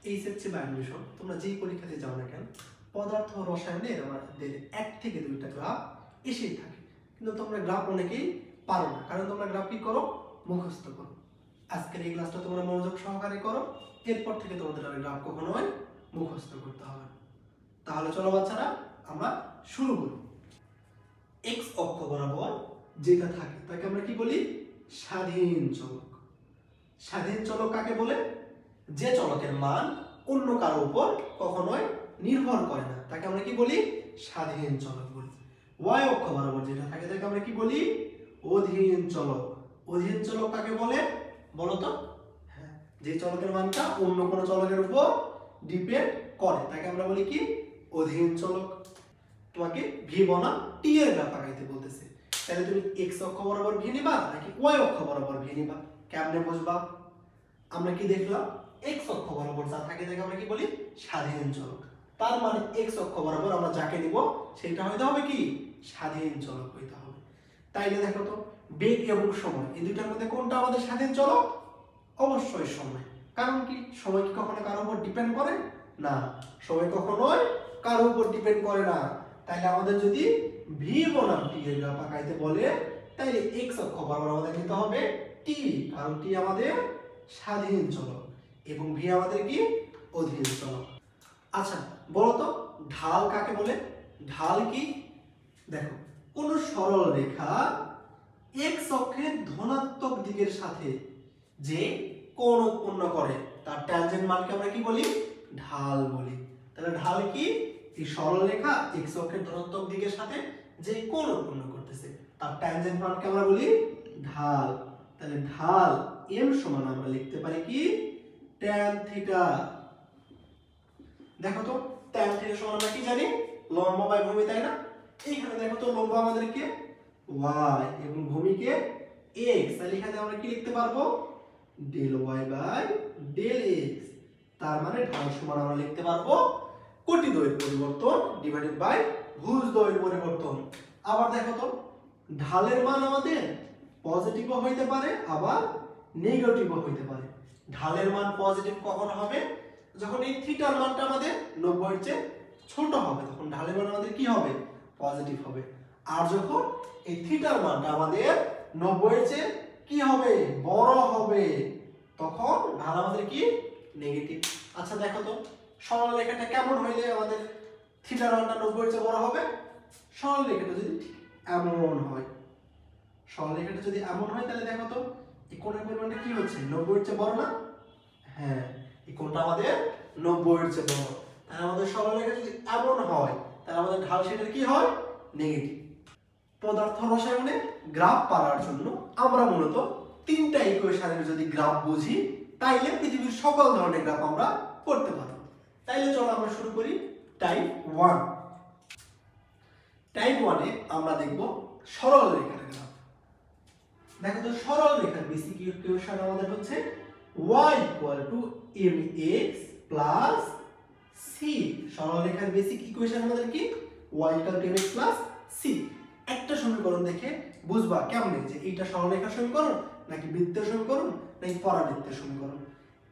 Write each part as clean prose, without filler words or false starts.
HSC বায়োলজিশন তোমরা যেই পরীক্ষাতে যাও না কেন পদার্থ রসায়নের আমাদের 1 থেকে 2টা গ্রাফ এসেই থাকে, কিন্তু তোমরা গ্রাফ অনেকেই পারো না, কারণ তোমরা গ্রাফ কি করো, মুখস্থ করো। আজকের এই ক্লাসটা তোমরা মনোযোগ সহকারে করো, এরপর থেকে তোমাদের আর গ্রাফ কখনোই মুখস্থ করতে হবে না। তাহলে চলো বাচ্চারা আমরা শুরু করি। এক্স অক্ষ বরাবর যেটা থাকে তাকে আমরা কি বলি, স্বাধীন চলক। স্বাধীন চলক কাকে বলে, যে চলকের মান অন্য কারো উপর কখনোই নির্ভর করে না, তাকে আমরা কি বলি, স্বাধীন চলক বলি। ওয়াই অক্ষ বরাবর যেটা থাকে তাকে আমরা কি বলি, অধীন চলক। অধীন চলক কাকে বলে বলো তো, হ্যাঁ, যে চলকের মানটা অন্য কোনো চলকের উপর ডিপেন্ড করে তাকে আমরা বলি কি, অধীন চলক। তোমাকে ভি বনাম টি এর গ্রাফ আঁকাইতে বলতেছে, তাহলে তুমি এক্স অক্ষ বরাবর ভি নিবা নাকি ওয়াই অক্ষ বরাবর ভি নিবা, কেমনে বুঝবা? আমরা কি দেখলাম, এক্স অক্ষ বরাবর যা থাকে তাকে আমরা কি বলি, স্বাধীন চলক। তার মানে এক্স অক্ষ বরাবর আমরা যাকে নিব সেটা হইতে হবে কি, স্বাধীন চলক হইতে হবে। তাইলে দেখো তো, বেগ এবং সময় এই দুইটার মধ্যে কোনটা আমাদের স্বাধীন চলক? অবশ্যই সময়। কারণ কি, সময় কি কখনো কারোর উপর ডিপেন্ড করে না, সময় কখনোই কারোর উপর ডিপেন্ড করে না। তাইলে আমাদের যদি ভি বনাম টি এর গ্রাফ আঁকাইতে বলে, তাইলে এক্স অক্ষ বরাবর আমাদের নিতে হবে টি, কারণ টি আমাদের স্বাধীন চলক এবং ভি আমাদের কি, অধীন চলক। আচ্ছা বলো তো, ঢাল কাকে বলে? ঢাল কি, দেখো কোন সরল রেখা এক্স অক্ষের ধনাত্মক দিকের সাথে যে কোণ উৎপন্ন করে তার ট্যানজেন্ট মানকে আমরা কি বলি, ঢাল বলি। তাহলে ঢাল কি, এই সরল রেখা এক্স অক্ষের ধনাত্মক দিকের সাথে যে কোণ উৎপন্ন করতেছে তার ট্যানজেন্ট মানকে আমরা বলি ঢাল। তাহলে ঢাল এম সমান আমরা লিখতে পারি কি, ট্যান থিটা। দেখো তো, ট্যান থিটা সমান আমরা কি জানি, লম্ব বাই ভূমি, তাই না? এইখানে দেখো তো, লম্ব আমাদেরকে y এবং ভূমিকে x, তাহলে এখানে আমরা কি লিখতে পারবো, del y by del x। তার মানে ঢাল সমান আমরা লিখতে পারবো কোটি দৈর্ঘ্য পরিবর্তন ডিভাইডেড বাই ভুজ দৈর্ঘ্য পরিবর্তন। আবার দেখো তো, ঢালের মান আমাদের পজিটিভও হইতে পারে আবার নেগেটিভও হইতে পারে। ঢালের মান পজিটিভ কখন হবে, যখন এই থিটার মানটা আমাদের 90 এর চেয়ে ছোট হবে, তখন ঢালের মান আমাদের কি হবে, পজিটিভ হবে। আর যখন এই থিটার মানটা আমাদের 90 এর চেয়ে কি হবে, বড় হবে, তখন ঢাল আমাদের কি, নেগেটিভ। আচ্ছা দেখো তো, সরল রেখাটা কেমন হইলে আমাদের থিটার মানটা 90 এর চেয়ে বড় হবে? সরল রেখাটা যদি ঠিক এমন হয়, সরল রেখাটা যদি এমন হয়, তাহলে দেখো তো এই কোণের পরিমাণটা কি হচ্ছে, 90 এর চেয়ে বড় না? হ্যাঁ, এই কোণটা আমাদের 90 এর চেয়ে বড়। তাহলে আমাদের সরল রেখা যদি এমন হয়, তাহলে আমাদের ঢাল সেটার কি হয়, নেগেটিভ। পদার্থ রসায়নে গ্রাফ পাওয়ার জন্য আমরা মূলত 3টা ইকুয়েশনের যদি গ্রাফ বুঝি, তাইলে পৃথিবীর সকল ধরনের গ্রাফ আমরা করতে পারবো। তাইলে চলো আমরা শুরু করি টাইপ 1। টাইপ 1 এ আমরা দেখব সরল রেখার গ্রাফ। দেখো তো, সরল রেখার বেসিক ইকুয়েশন আমাদের হচ্ছে y mx প্লাস c। সরল রেখার বেসিক ইকুয়েশন আমাদের কি, y mx প্লাস c। একটা সমীকরণ দেখে বুঝবা কেমনে যে এইটা সরলরেখার সমীকরণ নাকি বৃত্তের সমীকরণ নাকি পরাবৃত্তের সমীকরণ।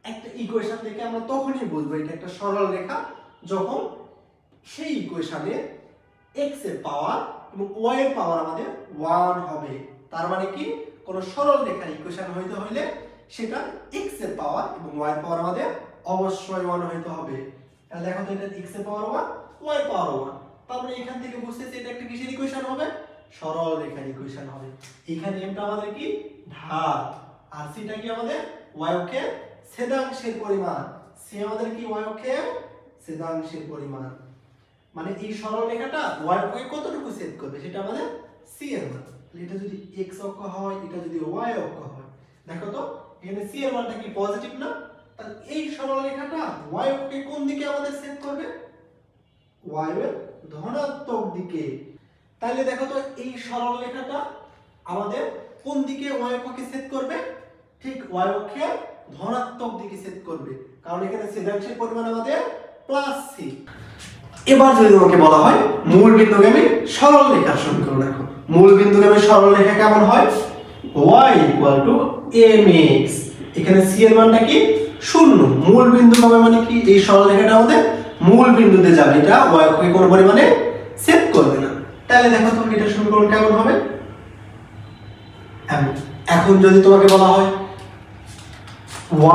একটা ইকুয়েশন দেখে আমরা তখনই বুঝবো এটা একটা সরল রেখা যখন সেই ইকুয়েশনে x এর পাওয়ার এবং y এর পাওয়ার আমাদের 1 হবে। তার মানে কি, কোন সরল রেখার ইকুয়েশন হইতে হইলে সেটা x এর পাওয়ার এবং y এর পাওয়ার আমাদের অবশ্যই 1 হইতে হবে। তাহলে দেখো তো, এটা x এর পাওয়ার 1 y এর পাওয়ার 1, তার মানে এখান থেকে বুঝতেছি এটা একটা কিসের ইকুয়েশন হবে, সরল রেখার ইকুয়েশন হবে। এখানে এমটা আমাদের কি, ঢাল, আর সিটা কি আমাদের y অক্ষের ছেদাংশের পরিমাণ, সি আমাদের কি y অক্ষের ছেদাংশের পরিমাণ। মানে এই সরল রেখাটা y অক্ষে কতটুকু ছেদ করবে সেটা আমাদের c এর মান। এটা যদি x অক্ষ হয়, এটা যদি y অক্ষ হয়, দেখো তো এখানে c এর মানটা কি পজিটিভ না? তাহলে এই সরল রেখাটা y অক্ষে কোন দিকে আমাদের ছেদ করবে, y এর ধনাত্মক দিকে। তাহলে দেখো তো, এই সরল রেখাটা আমাদের কোন দিকে y অক্ষকে ছেদ করবে, ঠিক y অক্ষের ধনাত্মক দিকে ছেদ করবে, কারণ এখানে ছেদাংশের পরিমাণ আমাদের প্লাস c। এবার যদি তোমাকে বলা হয় মূল বিন্দুগামী সরল রেখার সমীকরণ, দেখো মূল বিন্দুগামী সরল রেখা কেমন হয়, y mx, এখানে c এর মানটা কি শূন্য। মূল বিন্দু হবে মানে কি, এই সরলরেখাটা আমাদের মূল বিন্দুতে যাবে, এটা y অক্ষকে কোনো পরিমাণে ছেদ করবে না। তাহলে দেখো তো এটা সমীকরণ কেমন হবে। এখন যদি তোমাকে বলা হয়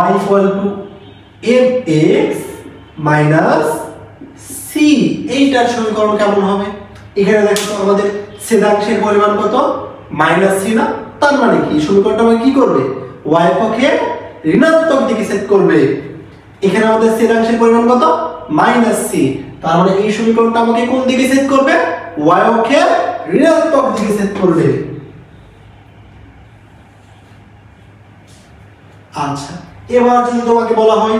y mx c, এইটার সমীকরণ কেমন হবে। এখানে দেখো তো আমাদের ছেদাংশের পরিমাণ কত, -c না, তার মানে কি সমীকরণটা আমাকে কি করবে, y অক্ষকে ঋণাত্মক দিকে ছেদ করবে। এখানে আমাদের ছেদাংশের পরিমাণ কত, -c, তার মানে এই সমীকরণটা আমাকে কোন দিকে ছেদ করবে, y অক্ষে ঋণাত্মক দিকে ছেদ করবে। আচ্ছা, এবার যদি তোমাকে বলা হয়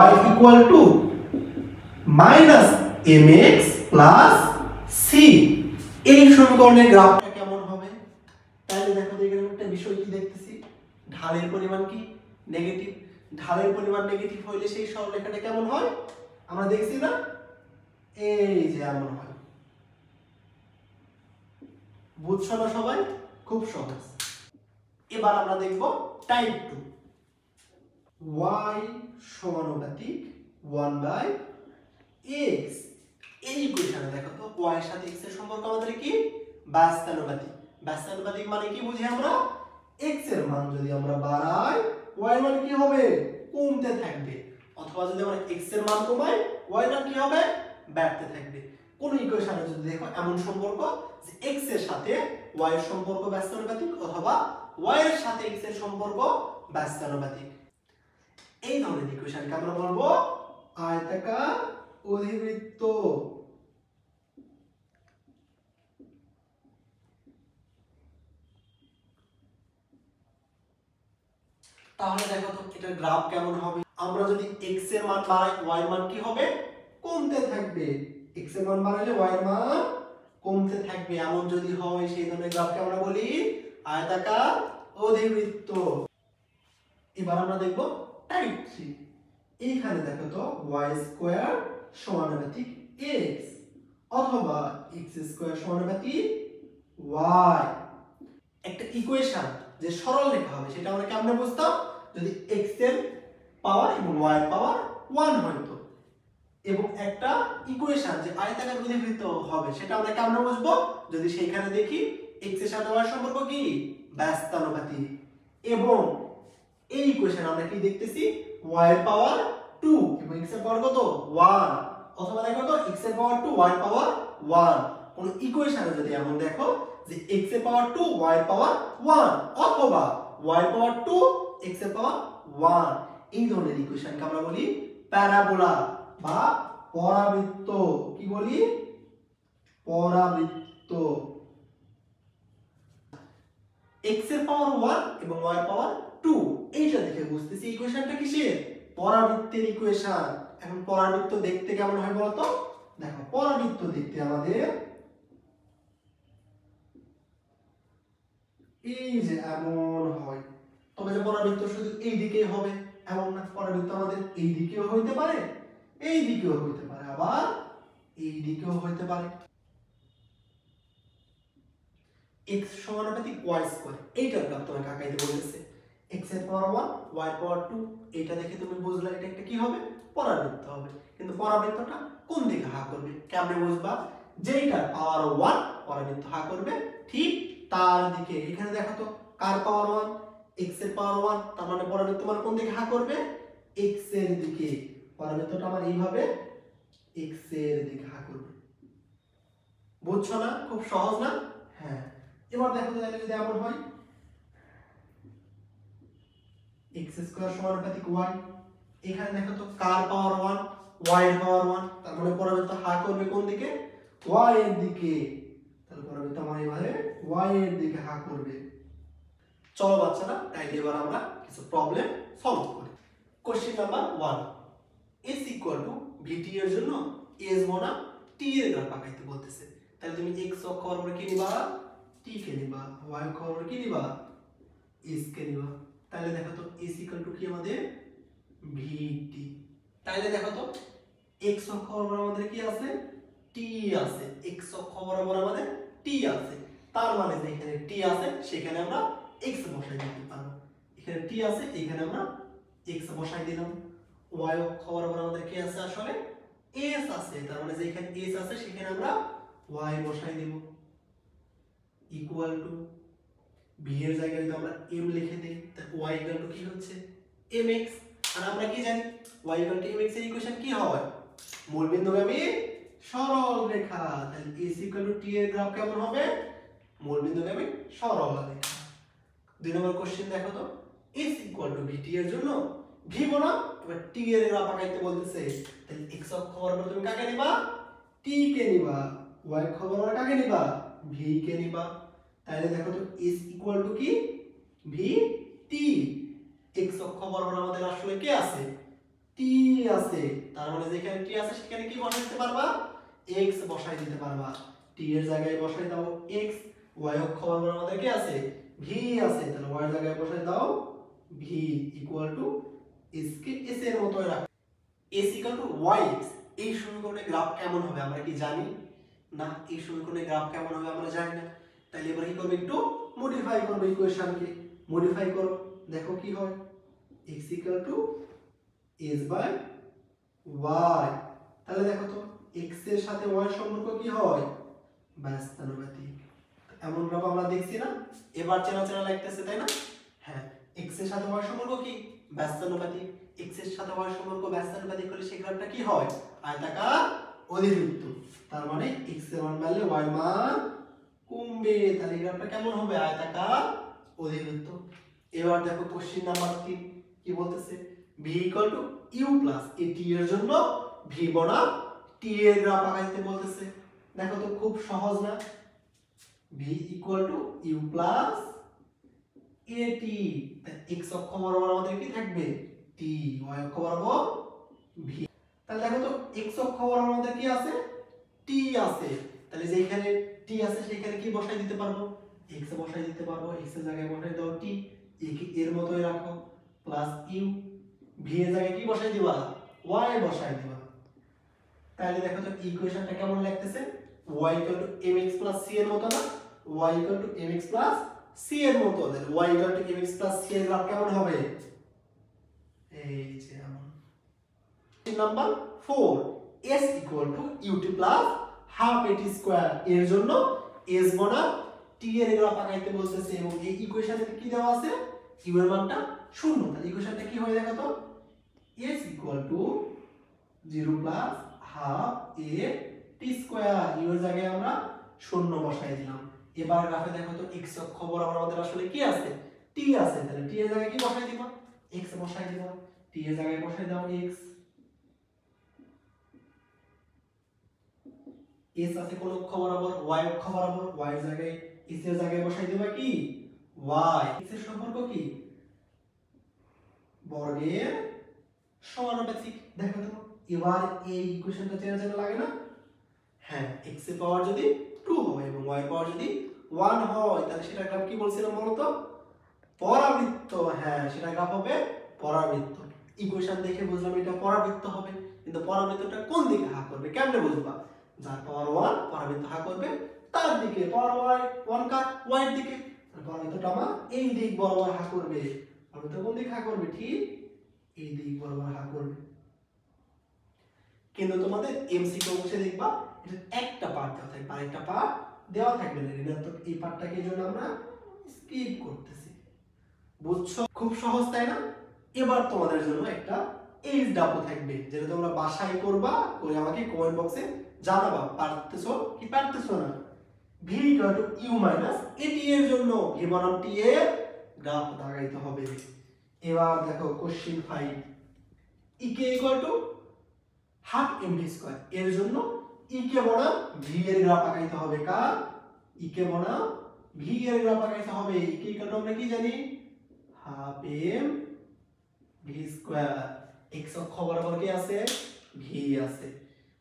y mx c, এই সমীকরণের গ্রাফটা কেমন হবে। তাহলে দেখো তো এখানে একটা বিষয় কি দেখতেছি, ঢালের পরিমাণ কি নেগেটিভ। ঢালের পরিমাণ নেগেটিভ হইলে সেই সরলরেখাটা কেমন হয় আমরা দেখছি না, এই যে এমন হয়। বুঝছো না সবাই, খুব সহজ। এবার আমরা দেখব টাইপ 2, y সমানুপাতিক 1/x। এই ইকুয়েশনে দেখো তো y এর সাথে x এর সম্পর্ক আমাদের কি, ব্যস্তানুপাতিক। ব্যস্তানুপাতিক মানে কি বুঝি আমরা, x এর মান যদি আমরা বাড়াই y এর মান কি হবে, কমতে থাকবে, অথবা যদি আমরা x এর মান কমাই y এর মান কি হবে, বাড়তে থাকবে। কোন ইকুয়েশনে যদি দেখো এমন সম্পর্ক যে x এর সাথে y এর সম্পর্ক ব্যস্তানুপাতিক, অথবা y এর সাথে x এর সম্পর্ক ব্যস্তানুপাতিক, এই ধরনের ইকুয়েশনকে আমরা বলবো আয়তাকার অধিবৃত্ত। তাহলে দেখো তো এটার গ্রাফ কেমন হবে। আমরা যদি x এর মান বাড়াই y এর মান কি হবে, কমতে থাকবে। x এর মান বাড়ালে y এর মান কমতে থাকবে, এমন যদি হয় সেই ধরনের গ্রাফকে আমরা বলি আয়তাকার অধিবৃত্ত। এবার আমরা দেখব টাইপ 3। এইখানে দেখো তো y স্কয়ার সমানুপাতিক x, অথবা x স্কয়ার সমানুপাতিক y। একটা ইকুয়েশন যে সরল রেখা হবে সেটা আমরা কেমনে বুঝতাম, যদি x এর পাওয়ার এবং y এর পাওয়ার 1 হইতো। এবং একটা ইকুয়েশন যে আয়তাকার অধিবৃত্ত হবে সেটা আমরা কেমনে বুঝবো, যদি সেইখানে দেখি x এর সাথে y এর সম্পর্ক কি, ব্যস্তানুপাতিক। এবং এই ইকুয়েশন আমরা কি দেখতেছি, y এর পাওয়ার 2 এবং x এর পাওয়ার কত, 1, অথবা দেখো তো x এর পাওয়ার 2 y এর পাওয়ার 1। কোন ইকুয়েশনে যদি এমন দেখো যে x এর পাওয়ার 2 y এর পাওয়ার 1, অথবা y এর পাওয়ার 2 x এর পাওয়ার 1, এই ধরনের ইকুয়েশনকে আমরা বলি প্যারাবোলা বা পরাবৃত্ত। কি বলি, পরাবৃত্ত। x এর পাওয়ার 1 এবং y এর পাওয়ার 2, এইটা দেখে বুঝতেছি ইকুয়েশনটা কিসের, পরাবৃত্তের ইকুয়েশন। এখন পরাবৃত্ত দেখতে কেমন হয় বলতো, দেখো পরাবৃত্ত দেখতে আমাদের এই যে এমন হয়। তবে যে পরাবৃত্ত শুধু এই দিকেই হবে এমন না, পরাবৃত্ত আমাদের এই দিকেও হইতে পারে, এই দিকেও হইতে পারে, আবার এই দিকেও হইতে পারে। x সমানুপাতিক y স্কয়ার, এইটার গ্রাফ তোমাকে আঁকাইতে বলেছে। x এর পাওয়ার 1 y এর পাওয়ার 2, এটা দেখে তুমি বুঝলা এটা একটা কি হবে, পরাবৃত্ত হবে। কিন্তু পরাবৃত্তটা কোন দিকে হা করবে কেমনে বুঝবা, যেইটার পাওয়ার 1 পরাবৃত্ত হা করবে ঠিক তার দিকে। এখানে দেখো তো কার পাওয়ার 1, x এর পাওয়ার 1, তার মানে পরাবৃত্ত মানে কোন দিকে হা করবে, x এর দিকে। পরাবৃত্তটা আমার এইভাবে x এর দিকে হা করবে। বুঝছো না, খুব সহজ না। হ্যাঁ, এবার দেখো তো তাহলে যদি এমন হয় x স্কয়ার সমানুপাতিক y, এখানে দেখো তো কার পাওয়ার 1 y এর পাওয়ার 1, তার মানে পরাবৃত্ত হা করবে কোন দিকে, y এর দিকে। তাহলে পরাবৃত্ত আমার এইভাবে y এর দিকে হা করবে। চলো বাচ্চারা তাইলে এবার আমরা কিছু প্রবলেম সলভ করি। কোশ্চেন নাম্বার 1, s vt এর জন্য s বনাম t এর গ্রাফ আঁকাইতে বলতেছে। তাহলে তুমি x অক্ষ বরাবর কি নিবা, t কে নিবা, y অক্ষ বরাবর কি নিবা, s কে নিবা। তাহলে দেখো তো s কি আমাদের vt। তাহলে দেখো তো x অক্ষ বরাবর আমাদের কি আছে, t আছে, x অক্ষ বরাবর আমাদের t আছে, তার মানে যেখানে t আছে সেখানে আমরা x বসাই দিতে পারবো। এখানে টি আছে, এখানে আমরা x বসাই দিলাম। y অক্ষ বরাবর আমাদের কি আছে আসলে s আছে, তার মানে যেখানে s আছে সেখানে আমরা y বসাই দেব ইকুয়াল টু b এর জায়গায় যদি আমরা m লিখে দেই তাহলে y ইকুয়াল টু কি হচ্ছে mx। আর আমরা কি জানি y ইকুয়াল টু mx এর ইকুয়েশন কি হয় মূলবিন্দুগামী সরল রেখা। তাহলে s ইকুয়াল টু t এর গ্রাফ কেমন হবে মূলবিন্দুগামী সরল রেখা। 2 নম্বর কোশ্চেন দেখো তো s ইকুয়াল টু vt এর জন্য v বনা এবার t এর গ্রাফ আঁকাইতে বলতেছে। তাহলে x অক্ষ বরাবর তুমি কাকে নিবা t কে নিবা, y অক্ষ বরাবর কাকে নিবা v কে নিবা। তাহলে দেখো তো s ইকুয়াল টু কি vt, x অক্ষ বরাবর আমাদের আসলে কে আছে t আছে, তার মানে যেখানে t আছে সেখানে কি বসাই দিতে পারবা x বসাই দিতে পারবা। t এর জায়গায় বসাই দাও x, y অক্ষ বরাবর আমাদের কি আছে v আছে, তাহলে y এর জায়গায় বসাই দাও v equal to s K s এর মতই রাখ। s ইকুয়াল টু yx, এই সমীকরণের গ্রাফ কেমন হবে আমরা কি জানি না, এই সমীকরণের গ্রাফ কেমন হবে আমরা জানি না। তাহলে এবার কি করব একটু মডিফাই করব ইকুয়েশনকে, মডিফাই করো দেখো কি হয় x equal to s by y। তাহলে দেখো তো x এর সাথে y এর সম্পর্ক কি হয় ব্যস্তানুপাতিক। এমন গ্রাফ আমরা দেখছি না, এবার চেনা চেনা লাগতেছে তাই না। হ্যাঁ x এর সাথে y এর সম্পর্ক কি ব্যস্তানুপাতিক, x এর সাথে y এর সম্পর্ক ব্যস্তানুপাতিক হলে সেই গ্রাফটা কি হয় আয়তাকার অধিবৃত্ত। তার মানে x এর মান বাড়লে y এর মান কমবে, তাহলে গ্রাফটা কেমন হবে আয়তাকার অধিবৃত্ত। এবার দেখো কোশ্চেন নাম্বার 3 কি বলতেছে v equal to u plus a t এর জন্য v বনাম t এর গ্রাফ আঁকাইতে বলতেছে। দেখো তো খুব সহজ না, v equal to u plus a t, x অক্ষ বরাবর আমাদের কি থাকবে t, y অক্ষ বরাবর v। তাহলে দেখো তো x অক্ষ বরাবর আমাদের কি আছে t আছে, তাহলে যেখানে t আছে সেখানে কি বসাই দিতে পারবো x বসাই দিতে পারবো, x এর জায়গায় বসাই দাও t, এর মতই রাখো প্লাস u, v এর জায়গায় কি বসাই দিবা y বসাই দিবা। তাহলে দেখো তো ইকুয়েশনটা কেমন লাগতেছে y mx c এর মতো না, y mx c এর মতো। তাহলে y mx c এর গ্রাফ কেমন হবে এই যে এমন। Number 4 s equal to ut plus half at square এর জন্য s বনাম t এর গ্রাফ আঁকাইতে বলতেছে এবং এই ইকুয়েশনে কি দেওয়া আছে u এর মানটা 0। তাহলে ইকুয়েশনটা কি হয় দেখো তো s equal to 0 plus half a t square, u এর জায়গায় আমরা 0 বসাই দিলাম। এবার গ্রাফে দেখো তো x অক্ষ বরাবর আমাদের আসলে কি আছে t আছে, তাহলে t এর জায়গায় কি বসাই দিবা x বসাই দিবা, t এর জায়গায় বসাই দাও x, s আছে কোন অক্ষ বরাবর y অক্ষ বরাবর, y এর জায়গায় s এর জায়গায় বসাই দিবা কি y, x এর সম্পর্ক কি বর্গের সমানুপাতিক। দেখো তো এবার এই ইকুয়েশনটা চেনা চেনা লাগে না। হ্যাঁ x এর পাওয়ার যদি 2 হয় এবং y এর পাওয়ার যদি 1 হয় তাহলে সেটা গ্রাফ কি বলছিলাম বলো তো পরাবৃত্ত। হ্যাঁ সেটা গ্রাফ হবে পরাবৃত্ত। ইকুয়েশন দেখে বুঝলাম এটা পরাবৃত্ত হবে, কিন্তু পরাবৃত্তটা কোন দিকে হা করবে কেমনে বুঝবা, যার পাওয়ার 1 পরাবৃত্ত হা করবে তার দিকে, পাওয়ার 1 কার y এর দিকে, তাহলে পরাবৃত্তটা আমার এই দিক বরাবর হা করবে। পরাবৃত্ত কোন দিকে হা করবে ঠিক এই দিক বরাবর হা করবে। কিন্তু তোমাদের এমসিকিউ অংশে দেখবা এটা একটা পার্ট দেওয়া থাকবে আর একটা পার্ট দেওয়া থাকবে না, ঋণাত্মক এই পার্টটাকে এই জন্য আমরা স্কিপ করতেছি। বুঝছো খুব সহজ তাই না। এবার তোমাদের জন্য একটা এইচডব্লিউ থাকবে যেটা তোমরা বাসায় করবা, করে আমাকে কমেন্ট বক্সে জানাবা পারতেছো কি পারতেছো না। v u at এর জন্য v বনাম t এর গ্রাফ দাগাইতে হবে। এবার দেখো question 5 ek half mv square এর জন্য ek বনাম v এর গ্রাফ আঁকাইতে হবে। কার ek বনাম v এর গ্রাফ আঁকাইতে হবে। ek আমরা কি জানি half m v square, x অক্ষ বরাবর কি আছে v আছে,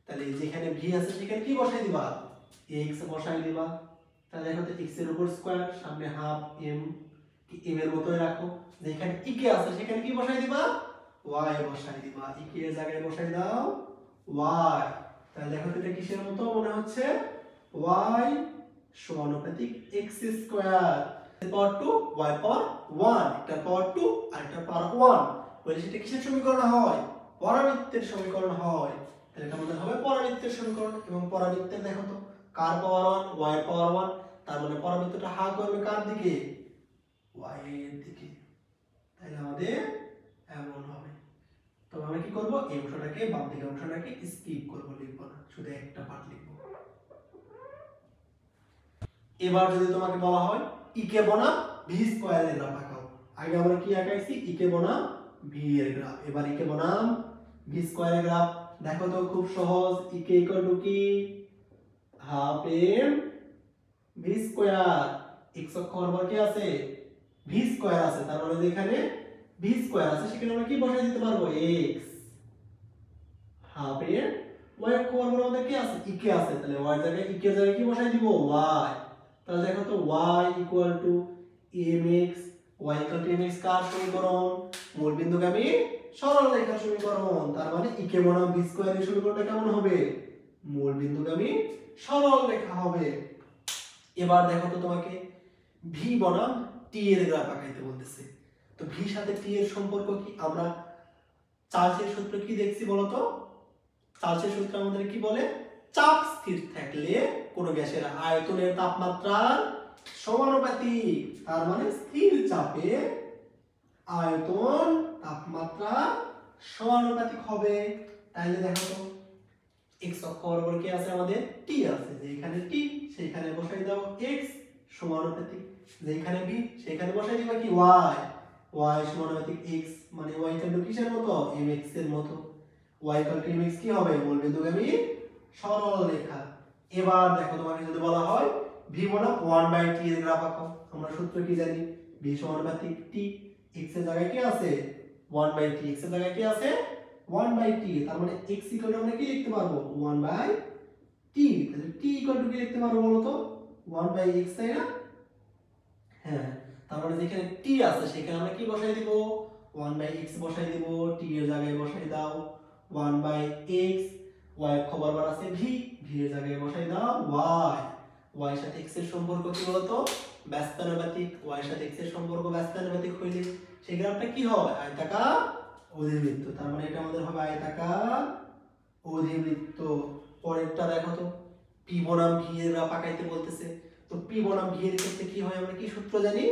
তাহলে যেখানে v আছে সেখানে কি বসাই দিবা x বসাই দিবা। তাহলে দেখো তো x এর উপর স্কয়ার সামনে হাফ m, কি m এর মতই রাখো, যেখানে ek আছে সেখানে কি বসাই দিবা y বসাই দিবা, ek এর জায়গায় বসাই দাও y। তাহলে দেখো এটা কিসের মতো মনে হচ্ছে y সমানুপাতিক x স্কয়ার। পাওয়ার 2 y পাওয়ার 1 একটা পাওয়ার 2 আর একটা পাওয়ার 1 বলে সেটা কিসের সমীকরণ হয় পরাবৃত্তের সমীকরণ হয় তাহলে এটা আমাদের হবে পরাবৃত্তের সমীকরণ এবং পরাবৃত্তের দেখো তো কার পাওয়ার 1 y পাওয়ার 1 তার মানে পরাবৃত্তটা হা করবে কার দিকে y এর দিকে তাহলে আমাদের এমন হবে তবে আমরা কি করব এই অংশটাকে বাম দিকের অংশটাকে স্কিপ করব লিখব না শুধু একটা পার্ট লিখব এবার যদি তোমাকে বলা হয় ই কে বনাম ভি স্কয়ারের গ্রাফ আঁকাও আগে আমরা কি আঁকাইছি ই কে বনাম ভি এর গ্রাফ এবার ই কে বনাম ভি স্কয়ারের গ্রাফ দেখো তো খুব সহজ ই কে ইকুয়াল টু কি half M V square x অক্ষ বরাবর কি আছে ভি স্কয়ার আছে তার মানে যেখানে ভি স্কয়ার আছে সেখানে আমরা কি বসাই দিতে পারবো x হাফ এম y অক্ষ বরাবর আমাদের কি আছে ই কে আছে তাহলে y এর জায়গায় ই কে এর জায়গায় কি বসাই দিব y তাহলে দেখো তো y equal to mx y equal to mx কার সমীকরণ মূল বিন্দুগামী সরল রেখার সমীকরণ তার মানে e কে বনাম v স্কয়ার এর সমীকরণটা কেমন হবে মূল বিন্দুগামী সরল রেখা হবে এবার দেখো তো তোমাকে v বনাম t এর গ্রাফ আঁকাইতে বলতেছে তো v সাথে t এর সম্পর্ক কি আমরা চার্লসের সূত্র কি দেখছি বলো তো চার্লসের সূত্র আমাদের কি বলে চাপ স্থির থাকলে কোন গ্যাসের আয়তনের তাপমাত্রার সমানুপাতিক তার মানে স্থির চাপে আয়তন তাপমাত্রা সমানুপাতিক হবে তাহলে দেখো তো x অক্ষ বরাবর কি আছে আমাদের t আছে যেখানে t সেখানে বসাই দাও x সমানুপাতিক যেখানে v সেখানে বসাই দিবা কি y সমানুপাতিক x মানে y ইকুয়াল কিসের মতো mx এর মতো y ইকুয়াল টু mx কি হবে মূল বিন্দুগামী সরল রেখা এবার দেখো তোমাকে যদি বলা হয় v বনাম 1/t এর গ্রাফ আঁকাও আমরা সূত্র কি জানি v সমানুপাতিক t x এর জায়গায় কি আছে 1/t x এর জায়গায় কি আছে 1/t তার মানে x ইকুয়াল টু আমরা কি লিখতে পারবো 1/t তাহলে t ইকুয়াল টু কি লিখতে পারবো বলো তো 1/x তাই না হ্যাঁ তার মানে যেখানে t আছে সেখানে আমরা কি বসাই দিব 1/x বসাই দিব t এর জায়গায় বসাই দাও 1/x y অক্ষ বরাবর আছে v v এর জায়গায় বসাই দাও y এর সাথে x এর সম্পর্ক কি বলতো ব্যস্তানুপাতিক y এর সাথে x এর সম্পর্ক ব্যস্তানুপাতিক হইলে সেই গ্রাফটা কি হয় আয়তাকার অধিবৃত্ত তার মানে এটা আমাদের হবে আয়তাকার অধিবৃত্ত পরেরটা দেখো তো p বনাম v এর গ্রাফ আঁকাইতে বলতেছে তো p বনাম v এর ক্ষেত্রে কি হয় আমরা কি সূত্র জানি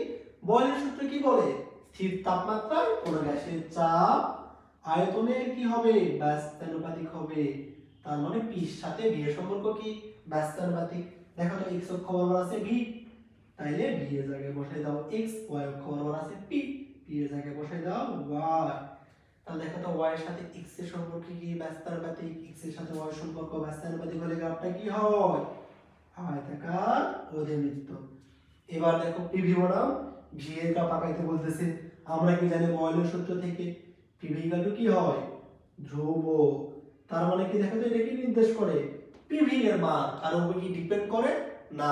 বয়লের সূত্র কি বলে স্থির তাপমাত্রায় কোন গ্যাসের চাপ আয়তনের কি হবে ব্যস্তানুপাতিক হবে তার মানে p এর সাথে v এর সম্পর্ক কি ব্যস্তানুপাতিক দেখো তো x অক্ষ বরাবর আছে v তাইলে v এর জায়গায় বসাই দাও x y অক্ষ বরাবর আছে p এর জায়গায় বসাই দাও y তাহলে দেখো তো y এর সাথে x এর সম্পর্ক কি ব্যস্তানুপাতিক x এর সাথে y এর সম্পর্ক ব্যস্তানুপাতিক হলে গ্রাফটা কি হয় আয়তাকার অধিবৃত্ত এবার দেখো pv বনাম v এর গ্রাফ আঁকাইতে বলতেছে আমরা কি জানি বয়লের সূত্র থেকে pv ইকুয়াল টু কি হয় ধ্রুবক তার মানে কি দেখো তো এটা কি নির্দেশ করে pv এর মান কার উপর কি ডিপেন্ড করে না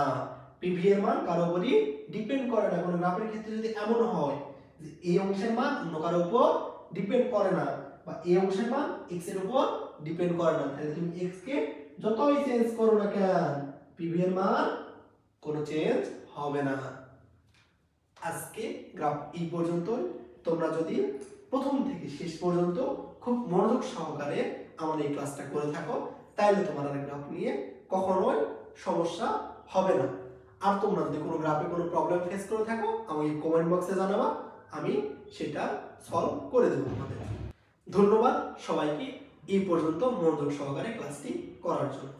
pv এর মান কার উপরই ডিপেন্ড করে না কোন গ্রাফের ক্ষেত্রে যদি এমন হয় যে এই অংশের মান অন্য কারো উপর ডিপেন্ড করে না বা এই অংশের মান x এর উপর ডিপেন্ড করে না তাহলে তুমি x কে যতই চেঞ্জ করো না কেন pv এর মান কোনো চেঞ্জ হবে না আজকে গ্রাফ এই পর্যন্তই তোমরা যদি প্রথম থেকে শেষ পর্যন্ত খুব মনোযোগ সহকারে আমাদের এই ক্লাসটা করে থাকো তাহলে তোমার আর গ্রাফ নিয়ে কখনোই সমস্যা হবে না আর তোমরা যদি কোনো গ্রাফে কোনো প্রবলেম ফেস করে থাকো আমাকে কমেন্ট বক্সে জানাবা আমি সেটা সলভ করে দেব তোমাদের ধন্যবাদ সবাইকে এই পর্যন্ত মনোযোগ সহকারে ক্লাসটি করার জন্য